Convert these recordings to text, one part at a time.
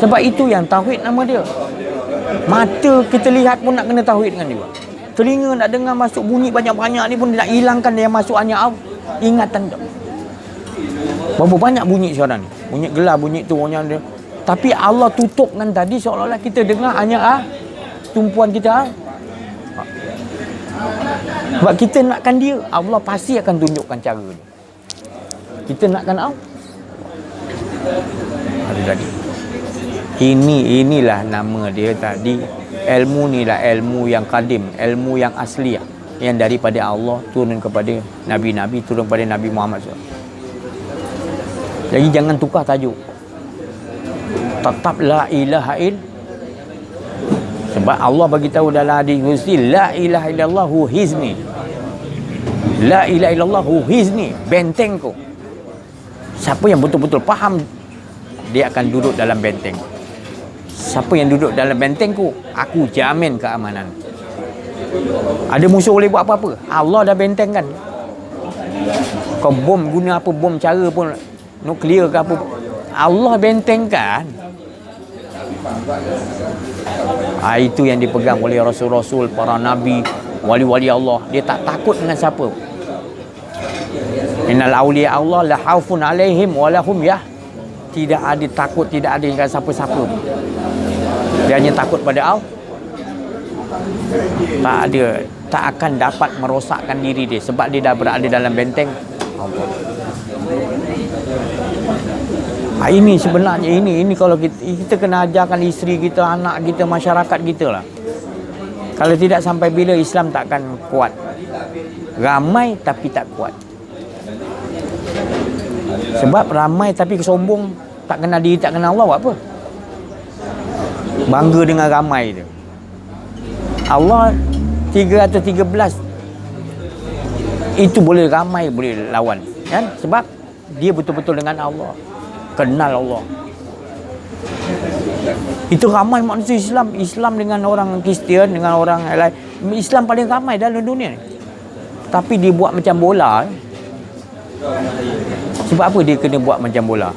Sebab itu yang tauhid nama dia. Mata kita lihat pun nak kena tauhid dengan dia. Telinga nak dengar masuk bunyi banyak-banyak ni pun nak hilangkan dia masuk hanya ingatan dia. Berapa banyak bunyi sekarang ni? Bunyi gelar, bunyi tu, bunyi dia. Tapi Allah tutupkan tadi seolah-olah kita dengar hanya tumpuan kita. Sebab kita nakkan dia, Allah pasti akan tunjukkan cara dia. Kita nakkan Allah. Ada tadi. Inilah nama dia tadi. Ilmu ni lah ilmu yang kadim, ilmu yang asli yang daripada Allah turun kepada Nabi-Nabi, turun kepada Nabi Muhammad SAW. Jadi jangan tukar tajuk. Tetap la ilaha illallah. Sebab Allah bagi tahu dalam hadis qudsi, la ilaha illallah hu hizni. La ilaha illallah hu hizni, bentengku. Siapa yang betul-betul faham, dia akan duduk dalam benteng. Siapa yang duduk dalam bentengku, aku jamin keamanan. Ada musuh boleh buat apa-apa, Allah dah bentengkan. Kau bom guna apa, bom cara pun, nuklear ke apa, Allah bentengkan. Itu yang dipegang oleh Rasul-Rasul, para Nabi, wali-wali Allah. Dia tak takut dengan siapa. Innal awliya Allah la haufun alaihim wa lahum tidak ada takut, tidak ada dengan siapa-siapa. Dia hanya takut pada Allah. Tak akan dapat merosakkan diri dia sebab dia dah berada dalam benteng Allah. Ini sebenarnya ini kalau kita kena ajarkan isteri kita, anak kita, masyarakat kita lah. Kalau tidak, sampai bila Islam takkan kuat. Ramai tapi tak kuat. Sebab ramai tapi kesombong, tak kenal diri, tak kenal Allah, buat apa? Bangga dengan ramai tu. Allah 313 itu boleh ramai, boleh lawan, kan? Sebab dia betul-betul dengan Allah, kenal Allah. Itu ramai manusia Islam dengan orang Kristian, dengan orang lain. Islam paling ramai dalam dunia ni. Tapi dia buat macam bola. Sebab apa dia kena buat macam bola?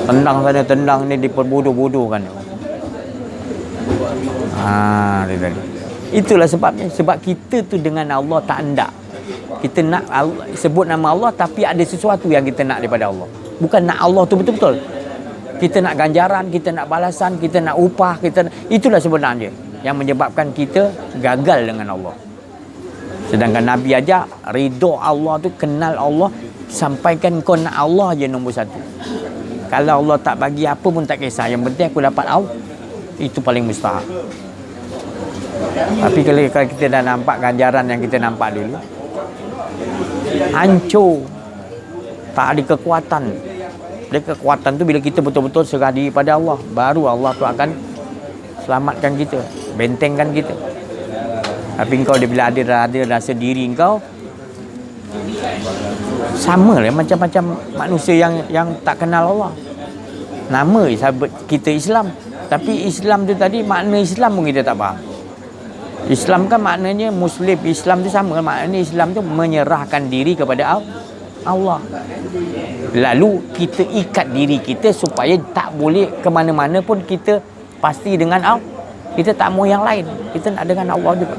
Tendang sana, tendang ni, diperbodoh-bodohkan. Dia tadi. Itulah sebabnya. Sebab kita tu dengan Allah tak hendak. Kita nak Allah, sebut nama Allah, tapi ada sesuatu yang kita nak daripada Allah. Bukan nak Allah tu betul-betul. Kita nak ganjaran, kita nak balasan, kita nak upah, itulah sebenarnya yang menyebabkan kita gagal dengan Allah. Sedangkan Nabi ajar ridha Allah tu, kenal Allah, sampaikan kau nak Allah je nombor satu. Kalau Allah tak bagi apa pun tak kisah, yang penting aku dapat Allah, itu paling mustahak. Tapi kalau kita dah nampak ganjaran yang kita nampak dulu, hancur, tak ada kekuatan. Dia kekuatan tu bila kita betul-betul serah diri pada Allah, baru Allah tu akan selamatkan kita, bentengkan kita. Tapi engkau bila ada rasa diri engkau, sama lah macam-macam manusia yang tak kenal Allah. Nama sahabat kita Islam, tapi Islam tu tadi, makna Islam pun kita tak faham. Islam kan maknanya Muslim, Islam tu sama, maknanya Islam tu menyerahkan diri kepada Allah. Lalu kita ikat diri kita supaya tak boleh ke mana-mana pun kita pasti dengan Allah. Kita tak mau yang lain, kita nak dengan Allah juga.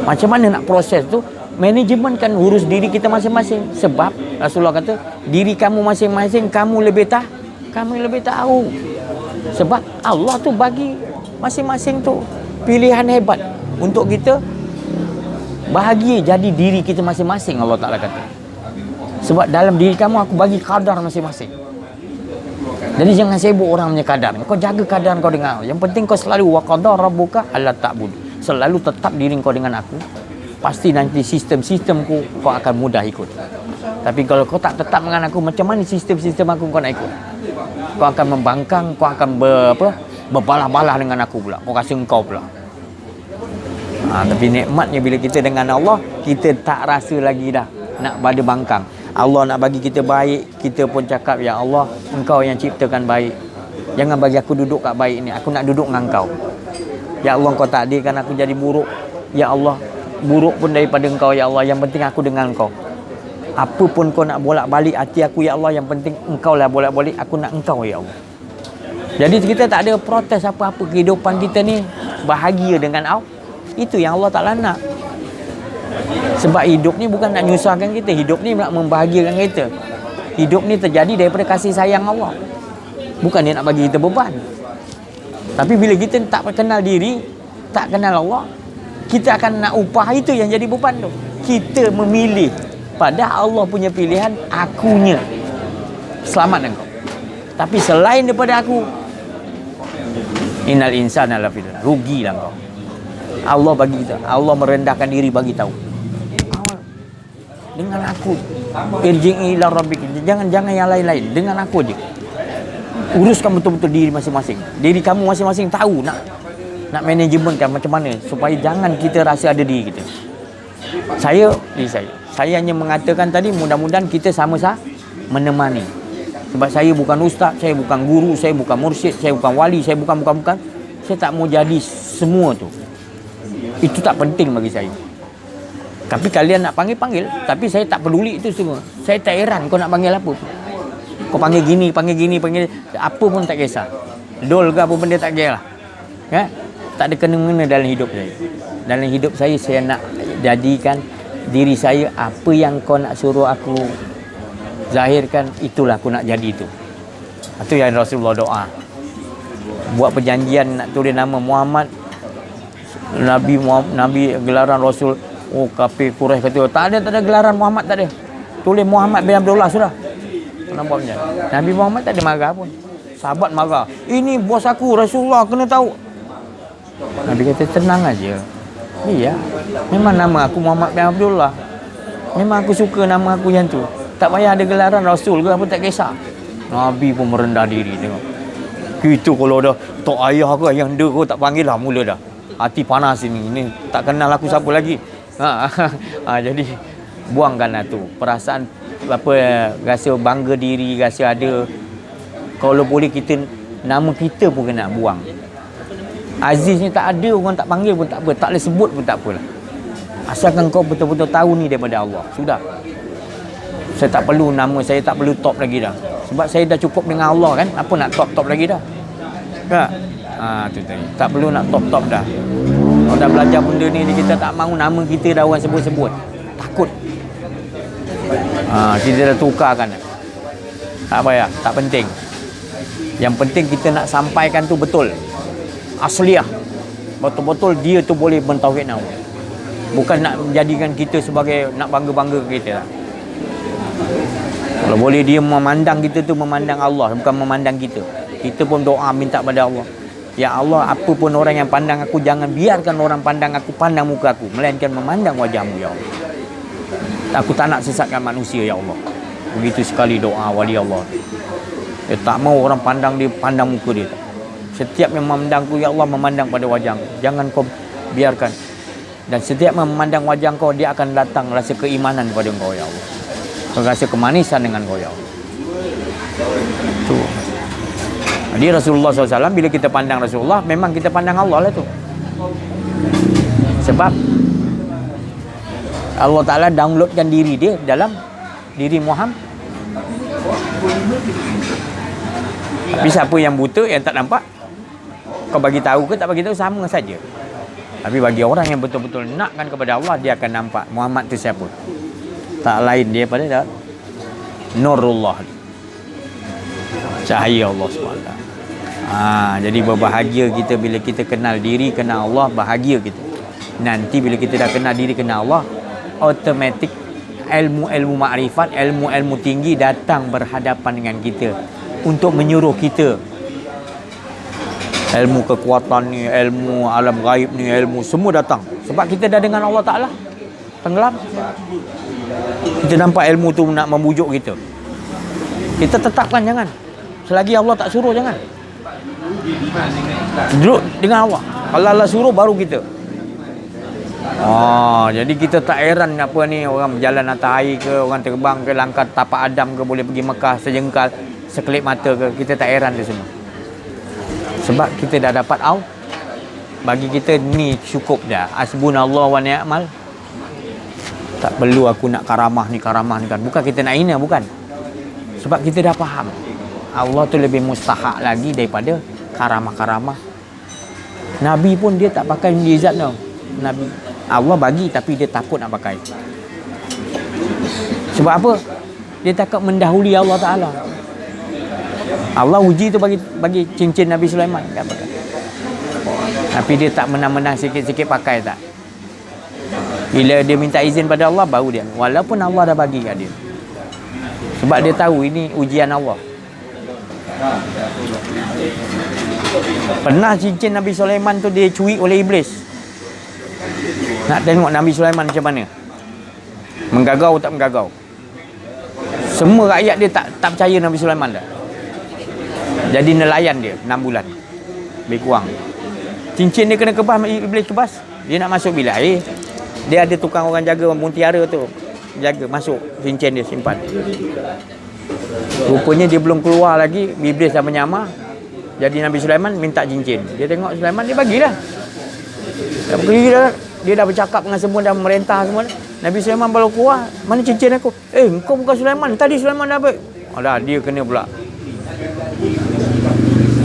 Macam mana nak proses tu? Manajemen kan urus diri kita masing-masing. Sebab Rasulullah kata, diri kamu masing-masing kamu lebih tahu. Sebab Allah tu bagi masing-masing tu pilihan hebat untuk kita bahagia jadi diri kita masing-masing. Allah Ta'ala kata, sebab dalam diri kamu aku bagi kadar masing-masing. Jadi jangan sibuk orang punya kadar. Kau jaga kadar kau dengan Allah. Yang penting kau selalu wa qadara rabbuka alla ta'budu. Selalu tetap diri kau dengan aku. Pasti nanti sistem-sistemku kau akan mudah ikut. Tapi kalau kau tak tetap dengan aku, macam mana sistem-sistem aku kau nak ikut? Kau akan membangkang, kau akan berbalah-balah dengan aku pula. Kau rasa engkau pula. Tapi nikmatnya bila kita dengan Allah, kita tak rasa lagi dah nak pada bangkang. Allah nak bagi kita baik, kita pun cakap, ya Allah, engkau yang ciptakan baik. Jangan bagi aku duduk kat baik ni, aku nak duduk dengan engkau. Ya Allah, kau takdirkan aku jadi buruk. Ya Allah, buruk pun daripada engkau, ya Allah, yang penting aku dengan engkau. Apa pun kau nak bolak-balik hati aku ya Allah, yang penting engkau lah bolak-balik, aku nak engkau ya Allah. Jadi kita tak ada protes apa-apa. Kehidupan kita ni bahagia dengan Allah. Itu yang Allah Ta'ala nak. Sebab hidup ni bukan nak nyusahkan kita, hidup ni nak membahagiakan kita. Hidup ni terjadi daripada kasih sayang Allah, bukan dia nak bagi kita beban. Tapi bila kita tak kenal diri, tak kenal Allah, kita akan nak upah itu yang jadi beban tu. Kita memilih, padahal Allah punya pilihan, akunya selamat engkau. Tapi selain daripada aku, innal insana lafi khusr, rugilah kau. Allah bagi kita, Allah merendahkan diri bagi tahu, dengan aku, irji'i ila rabbik, jangan yang lain-lain, dengan aku je. Uruskan betul-betul diri masing-masing. Diri kamu masing-masing tahu nak manajemenkan macam mana supaya jangan kita rasa ada diri kita. Saya hanya mengatakan tadi, mudah-mudahan kita sama-sama menemani. Sebab saya bukan ustaz, saya bukan guru, saya bukan mursyid, saya bukan wali, saya bukan. Saya tak mau jadi semua tu. Itu tak penting bagi saya. Tapi kalian nak panggil, tapi saya tak peduli itu semua. Saya tak heran kau nak panggil apa. Kau panggil gini, panggil apa pun tak kisah. Dol ke apa benda tak kira lah. Tak ada kena-mengena dalam hidup saya. Dalam hidup saya nak jadikan diri saya, apa yang kau nak suruh aku zahirkan, itulah aku nak jadi itu. Itu yang Rasulullah doa. Buat perjanjian nak tulis nama Muhammad, Nabi gelaran Rasul. Oh, kafir Quraisy kata tak ada gelaran Muhammad, tak ada. Tulis Muhammad bin Abdullah sudah. Nampaknya Nabi Muhammad tak ada marah pun. Sahabat marah, ini bos aku Rasulullah kena tahu. Nabi kata tenang aja. Iya, memang nama aku Muhammad bin Abdullah. Memang aku suka nama aku yang tu. Tak payah ada gelaran Rasul ke apa, tak kisah. Nabi pun merendah diri tengok. Itu kalau dah tok ayah ke ayah anda kau tak panggil lah, mula dah. Hati panas ini tak kenal aku siapa lagi. Jadi buangkanlah tu perasaan rasa bangga diri, rasa ada. Kalau boleh kita, nama kita pun kena buang. Aziz ni tak ada, orang tak panggil pun tak apa, tak boleh sebut pun tak apalah. Asalkan kau betul-betul tahu ni daripada Allah, sudah. Saya tak perlu nama, saya tak perlu top lagi dah. Sebab saya dah cukup dengan Allah kan, apa nak top lagi dah. Tak? Tu tadi. Tak perlu nak top dah. Kalau dah belajar benda ni, kita tak mahu nama kita dah orang sebut-sebut. Takut. Kita dah tukarkan. Tak payah, tak penting. Yang penting kita nak sampaikan tu betul. Asliah. Betul-betul dia tu boleh mentauhid Allah. Bukan nak menjadikan kita sebagai nak bangga-bangga kita lah. Kalau boleh dia memandang kita tu memandang Allah, bukan memandang kita. Kita pun doa minta pada Allah, ya Allah, apa pun orang yang pandang aku, jangan biarkan orang pandang aku pandang muka aku, melainkan memandang wajahmu ya Allah. Aku tak nak sesatkan manusia ya Allah. Begitu sekali doa wali Allah. Dia tak mau orang pandang dia, pandang muka dia. Setiap yang memandangku ya Allah, memandang pada wajahmu. Jangan kau biarkan. Dan setiap memandang wajah kau, dia akan datang rasa keimanan kepada kau ya Allah. Rasa kemanisan dengan kau ya Allah. Tu. Jadi Rasulullah SAW, bila kita pandang Rasulullah, memang kita pandang Allah lah tu. Sebab Allah Ta'ala downloadkan diri dia dalam diri Muhammad. Tapi siapa yang buta, yang tak nampak, kau bagi tahu ke tak bagi tahu, sama saja. Tapi bagi orang yang betul-betul nakkan kepada Allah, dia akan nampak Muhammad tu siapa. Tak lain dia pada Nurullah, cahaya Allah SWT. Jadi berbahagia kita bila kita kenal diri, kenal Allah, bahagia kita. Nanti bila kita dah kenal diri, kenal Allah, automatik ilmu-ilmu makrifat, ilmu-ilmu tinggi datang berhadapan dengan kita untuk menyuruh kita. Ilmu kekuatan ni, ilmu alam gaib ni, ilmu semua datang. Sebab kita dah dengan Allah Ta'ala tenggelam. Kita nampak ilmu tu nak membujuk kita. Kita tetapkan jangan. Selagi Allah tak suruh jangan. Duduk dengan Allah. Kalau Allah suruh baru kita. Jadi kita tak heran apa ni, orang berjalan atas air ke, orang terbang ke, langkah tapak Adam ke, boleh pergi Mekah sejengkal, sekelip mata ke. Kita tak heran tu semua. Sebab kita dah dapat bagi kita ni cukup dah. Hasbunallah wa ni'mal. Tak perlu aku nak karamah ni kan. Bukan kita nak hina, bukan. Sebab kita dah faham Allah tu lebih mustahak lagi daripada karamah-karamah. Nabi pun dia tak pakai mukjizat tau. Nabi Allah bagi tapi dia takut nak pakai. Sebab apa? Dia takut mendahului Allah Ta'ala. Allah uji tu bagi cincin Nabi Sulaiman kan pakai. Tapi dia tak menang-menang sikit-sikit pakai tak. Bila dia minta izin pada Allah baru dia. Walaupun Allah dah bagi kat dia. Sebab dia tahu ini ujian Allah. Pernah cincin Nabi Sulaiman tu dia curi oleh iblis. Nak tengok Nabi Sulaiman macam mana? Menggagau tak menggagau? Semua rakyat dia tak percaya Nabi Sulaiman dah. Jadi nelayan dia 6 bulan. Lebih kurang. Cincin dia kena kebas, iblis kebas. Dia nak masuk bilik air. Dia ada tukang orang jaga muntiara tu. Jaga masuk cincin dia simpan. Rupanya dia belum keluar lagi, iblis dah menyamar. Jadi Nabi Sulaiman minta cincin. Dia tengok Sulaiman, dia bagilah. Dah pergi dah. Dia dah bercakap dengan semua, dah merentah semua. Nabi Sulaiman baru keluar, mana cincin aku? Engkau bukan Sulaiman. Tadi Sulaiman dah baik. Alah, dia kena pula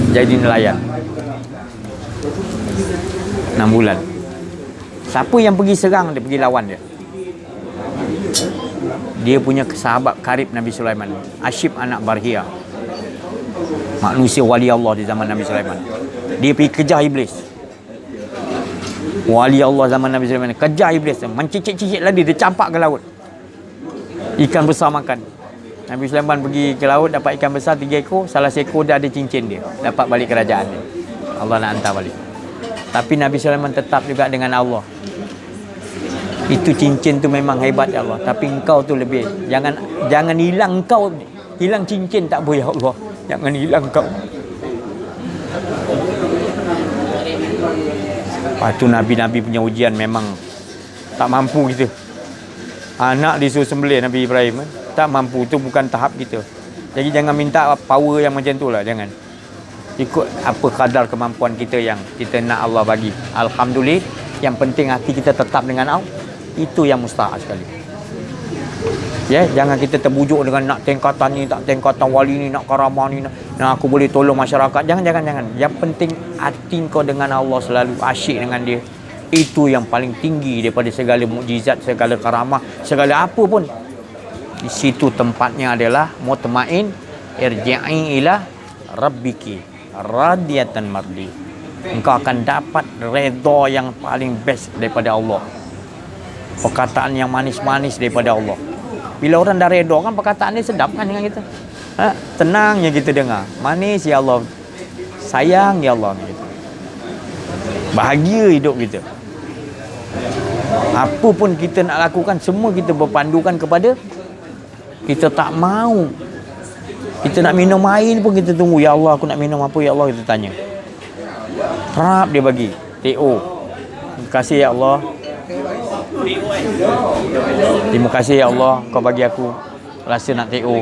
jadi nelayan 6 bulan. Siapa yang pergi serang dia, pergi lawan dia? Dia punya sahabat karib Nabi Sulaiman, Asyib anak Barhia, manusia wali Allah di zaman Nabi Sulaiman. Dia pergi kejar iblis. Wali Allah zaman Nabi Sulaiman kejar iblis, mencicit-cicit lagi, dia campak ke laut. Ikan besar makan. Nabi Sulaiman pergi ke laut, dapat ikan besar 3 ekor, salah seekor dia ada cincin dia, dapat balik kerajaan dia. Allah nak hantar balik. Tapi Nabi Sulaiman tetap juga dengan Allah. Itu cincin tu memang hebat ya Allah, tapi engkau tu lebih. Jangan hilang engkau, hilang cincin tak boleh ya Allah. Jangan hilang engkau. Lepas tu Nabi-Nabi punya ujian memang tak mampu kita. Anak disuruh sembelih Nabi Ibrahim, tak mampu. Tu bukan tahap kita. Jadi jangan minta power yang macam tu lah. Jangan. Ikut apa kadar kemampuan kita yang kita nak Allah bagi. Alhamdulillah. Yang penting hati kita tetap dengan Allah. Itu yang mustahak sekali. Ya, jangan kita terbujuk dengan nak tingkatan ni, tak tingkatan wali ni, nak karamah ni, nak aku boleh tolong masyarakat. Jangan. Yang penting hati kau dengan Allah selalu asyik dengan dia. Itu yang paling tinggi daripada segala mukjizat, segala karamah, segala apa pun. Di situ tempatnya adalah mutmain, irji'i ila rabbiki radiyatan mardi. Engkau akan dapat redha yang paling best daripada Allah. Perkataan yang manis-manis daripada Allah. Bila orang dah redha kan perkataan dia sedap kan dengan kita. Tenangnya kita dengar. Manis ya Allah. Sayang ya Allah gitu. Bahagia hidup kita. Apa pun kita nak lakukan, semua kita berpandukan kepada kita tak mau. Kita nak minum air pun kita tunggu, ya Allah aku nak minum apa ya Allah, kita tanya. Harap dia bagi TO. Terima kasih ya Allah. Terima kasih ya Allah kau bagi aku rasa nak TO.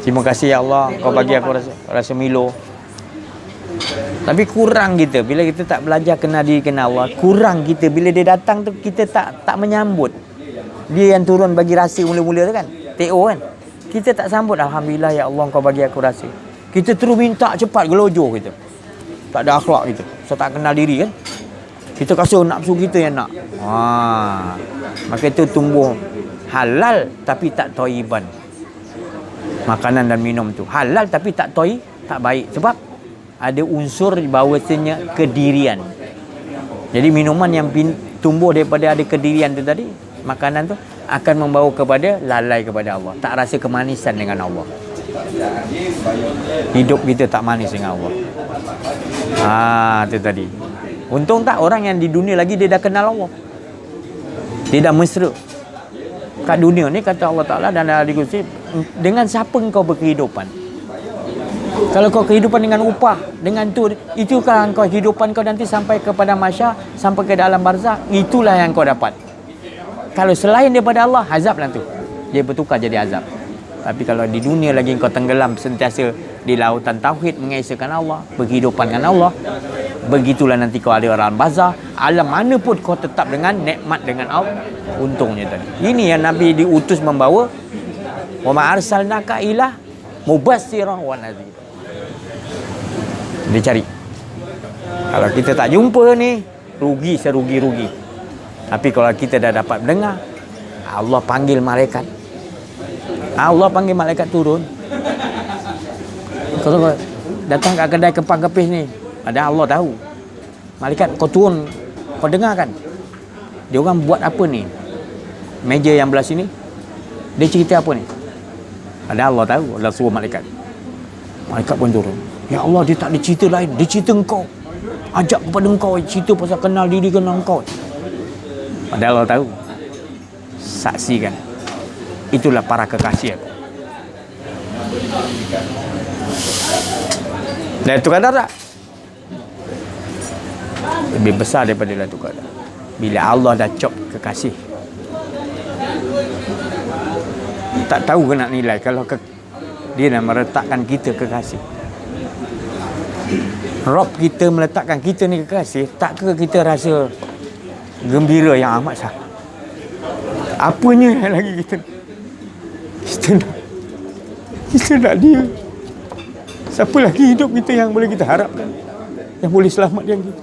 Terima kasih ya Allah kau bagi aku rasa Milo. Tapi kurang kita bila kita tak belajar kenal diri kenal Allah. Kurang kita bila dia datang tu kita tak menyambut. Dia yang turun bagi rasa mula-mula tu kan, TO kan. Kita tak sambut, alhamdulillah ya Allah kau bagi aku rasa. Kita terus minta cepat gelojoh kita. Tak ada akhlak kita. So tak kenal diri kan. Kita rasa nafsu kita yang nak. Maka itu tumbuh halal tapi tak toiban. Makanan dan minum tu halal tapi tak baik. Sebab ada unsur bahawasanya kedirian. Jadi minuman yang tumbuh daripada ada kedirian tu tadi, makanan tu akan membawa kepada lalai kepada Allah. Tak rasa kemanisan dengan Allah. Hidup kita tak manis dengan Allah. Itu tadi. Untung tak orang yang di dunia lagi dia dah kenal Allah. Dia dah mesra. Kat dunia ni kata Allah Ta'ala dan hadis Qudsi, dengan siapa engkau berkehidupan? Kalau kau kehidupan dengan upah, dengan itu kan kau kehidupan kau nanti sampai kepada masyar, sampai ke dalam barzakh, itulah yang kau dapat. Kalau selain daripada Allah, azab lah tu. Dia bertukar jadi azab. Tapi kalau di dunia lagi kau tenggelam sentiasa di lautan tauhid, mengesahkan Allah, berkehidupan dengan Allah, begitulah nanti kau ada alam barzakh, alam mana pun kau tetap dengan nikmat dengan Allah. Untungnya tadi. Ini yang Nabi diutus membawa, wa ma arsalnaka illa mubassiran wa nadhira. Dia cari. Kalau kita tak jumpa ni, rugi serugi-rugi. Tapi kalau kita dah dapat dengar, Allah panggil malaikat. Allah panggil malaikat turun. Kalau datang kat kedai kepang-kepis ni, ada Allah tahu. Malaikat kau turun, kau dengar kan? Dia orang buat apa ni? Meja yang belah sini, dia cerita apa ni? Ada Allah tahu. Allah suruh malaikat. Malaikat pun turun. Ya Allah, dia tak ada cerita lain. Dia cerita engkau. Ajak kepada engkau. Cerita pasal kenal diri, kenal engkau. Padahal Allah tahu. Saksikan. Itulah para kekasih aku. Lailatul Qadar tak? Lebih besar daripada Lailatul Qadar. Bila Allah dah cop kekasih. Tak tahu ke nak nilai kalau dia nak meletakkan kita kekasih. Rob kita meletakkan kita ni kekasih, tak ke kita rasa gembira yang amat sangat? Apanya yang lagi kita nak dia? Siapa lagi hidup kita yang boleh kita harapkan, yang boleh selamat yang kita?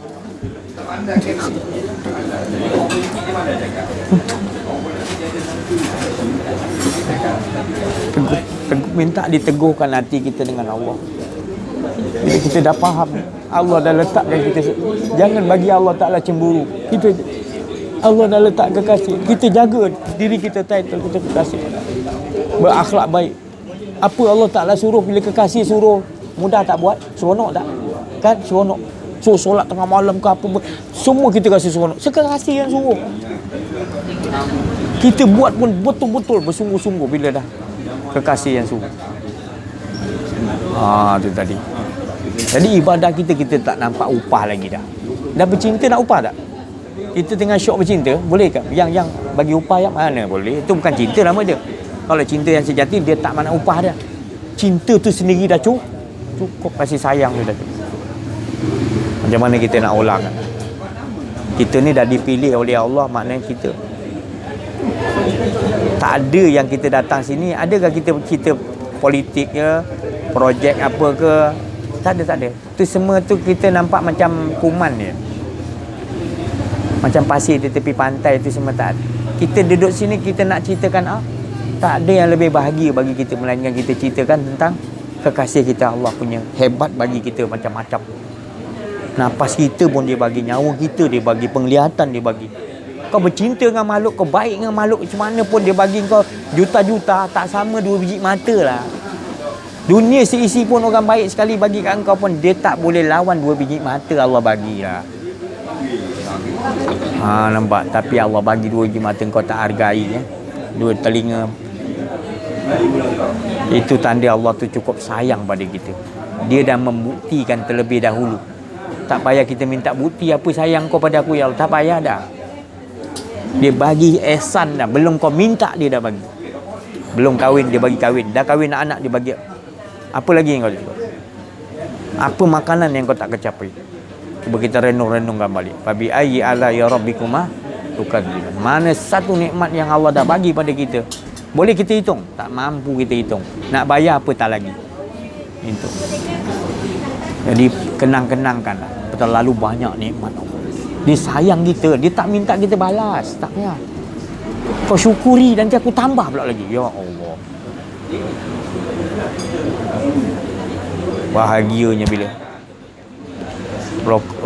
Minta diteguhkan hati kita dengan Allah. Bila kita dah faham Allah dah letakkan kita, jangan bagi Allah Ta'ala cemburu. Allah dah letak kekasih, kita jaga diri kita, title kita kekasih, berakhlak baik. Apa Allah Ta'ala suruh, bila kekasih suruh, mudah tak buat? Seronok tak? Kan seronok. So solat tengah malam ke apa, semua kita kasih seronok. Sekekasih yang suruh. Kita buat pun betul-betul bersungguh-sungguh bila dah kekasih yang suruh. Itu tadi. Jadi ibadah kita tak nampak upah lagi dah. Dah bercinta nak upah tak? Kita tengah syok bercinta, boleh ke? Yang bagi upah yang mana boleh? Itu bukan cinta nama dia. Kalau cinta yang sejati, dia tak mana upah dia. Cinta tu sendiri dah cukup kasih sayang dia dah. Macam mana kita nak ulangkan? Kita ni dah dipilih oleh Allah, maknanya kita tak ada yang kita datang sini. Adakah kita cerita politik ke, projek apa ke? Tak ada. Tu semua tu kita nampak macam kuman je, macam pasir di tepi pantai tu semua tak ada. Kita duduk sini, kita nak ceritakan tak ada yang lebih bahagia bagi kita melainkan kita ceritakan tentang kekasih kita. Allah punya hebat bagi kita macam-macam. Nafas kita pun dia bagi, nyawa kita dia bagi, penglihatan dia bagi. Kau bercinta dengan makhluk, kau baik dengan makhluk, macam mana pun dia bagi kau juta-juta, tak sama 2 biji mata lah. Dunia seisi pun orang baik sekali bagi kat engkau pun, dia tak boleh lawan 2 biji mata Allah bagi lah. Nampak? Tapi Allah bagi 2 biji mata kau tak hargai, 2 telinga. Itu tanda Allah tu cukup sayang pada kita. Dia dah membuktikan terlebih dahulu. Tak payah kita minta bukti apa sayang kau pada aku ya Allah. Tak payah dah. Dia bagi ihsan dah. Belum kau minta dia dah bagi. Belum kahwin dia bagi kahwin. Dah kahwin anak dia bagi. Apa lagi yang kau cuba? Apa makanan yang kau tak kecapai? Cuba kita renung-renungkan balik. Fabi ayyi ala ya rabbikuma tukadziban. Mana satu nikmat yang Allah dah bagi pada kita? Boleh kita hitung? Tak mampu kita hitung. Nak bayar apa tak lagi? Itu. Jadi kenang-kenangkanlah. Terlalu banyak nikmat Allah. Dia sayang kita. Dia tak minta kita balas. Tak payah. Kau syukuri, nanti aku tambah pula lagi. Ya Allah. Bahagianya bila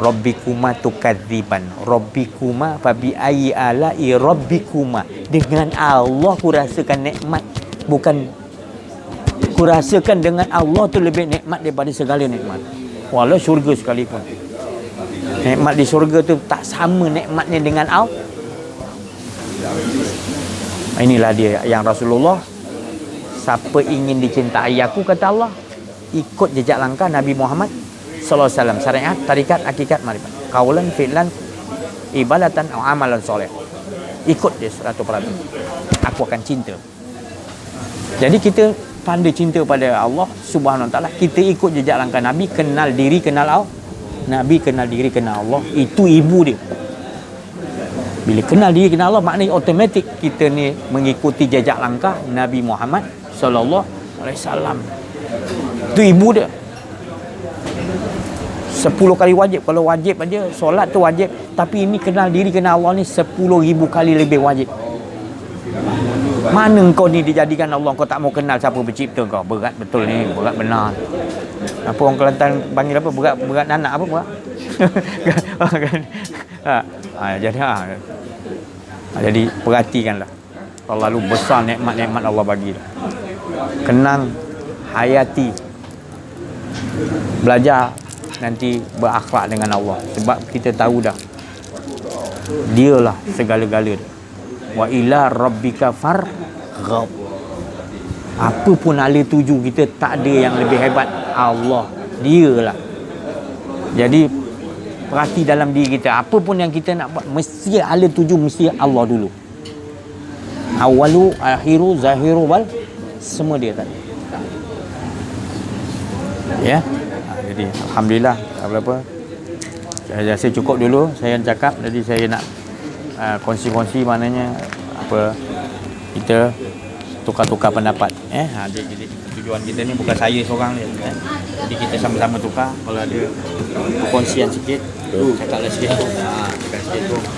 Rabbikuma tukadziban. Rabbikuma fabi ayyi ala'i rabbikuma. Dengan Allah ku rasakan nikmat. Bukan ku rasakan dengan Allah tu lebih nikmat daripada segala nikmat. Walau syurga sekalipun. Nikmat di syurga tu tak sama nikmatnya dengan Allah. Inilah dia yang Rasulullah, siapa ingin dicintai aku, kata Allah, ikut jejak langkah Nabi Muhammad sallallahu alaihi wasallam. Syariat, tarikat, hakikat, marifat, qaulan, fi'lan, ibadatan, amalan soleh. Ikut dia 100%. Aku akan cinta. Jadi kita tanda cinta pada Allah Subhanahu Wa Taala, kita ikut jejak langkah Nabi, kenal diri, kenal Allah. Nabi kenal diri, kenal Allah. Itu ibu dia. Bila kenal diri, kenal Allah, maknanya automatik kita ni mengikuti jejak langkah Nabi Muhammad sallallahu alaihi wasallam. Tu ibu dia. 10 kali wajib. Kalau wajib aja, solat tu wajib. Tapi ini kenal diri, kenal Allah ni 10,000 kali lebih wajib. Mana kau ni dijadikan Allah, kau tak mau kenal siapa pencipta kau? Berat betul ni, berat benar. Apa orang Kelantan panggil apa? Berat anak apa berat? Jadi perhatikanlah. Terlalu besar nikmat-nikmat Allah bagi. Kenang, hayati. Belajar nanti berakhlak dengan Allah. Sebab kita tahu dah, Dialah segala-galanya. Wa ila rabbika farghab. Apa pun ala tuju kita, tak ada yang lebih hebat. Allah, Dialah. Jadi perhati dalam diri kita, apa pun yang kita nak buat, mesti ala tuju, mesti Allah dulu. Awalu, akhiru, zahiru, wal, semua dia tadi. Ya. Jadi alhamdulillah, apa-apa. Saya rasa cukup dulu saya cakap. Jadi saya nak kongsi-kongsi, maknanya apa, kita tukar-tukar pendapat. Jadi tujuan kita ni bukan saya seorang je. Jadi kita sama-sama tukar. Kalau ada perkongsian sikit, cakaplah sikit. Cakap sikit tu.